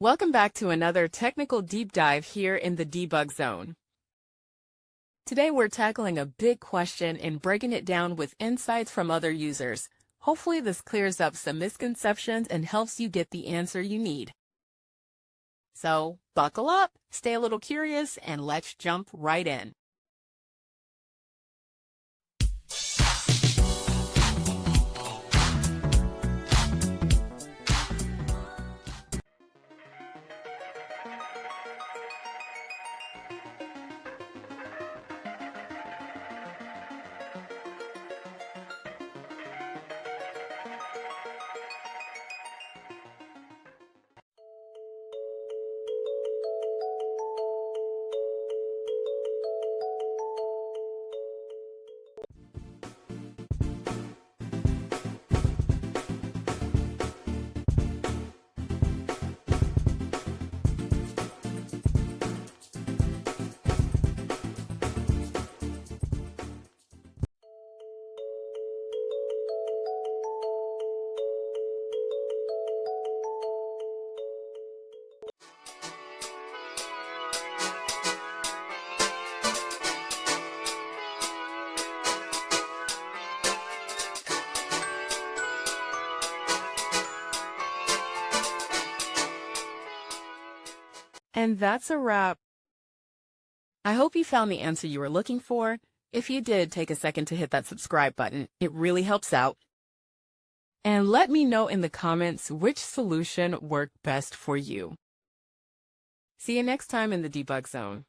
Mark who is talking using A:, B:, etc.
A: Welcome back to another technical deep dive here in the debug zone. Today we're tackling a big question and breaking it down with insights from other users. Hopefully this clears up some misconceptions and helps you get the answer you need. So buckle up, stay a little curious, and let's jump right in. And that's a wrap. I hope you found the answer you were looking for. If you did, take a second to hit that subscribe button. It really helps out. And let me know in the comments which solution worked best for you. See you next time in the debug zone.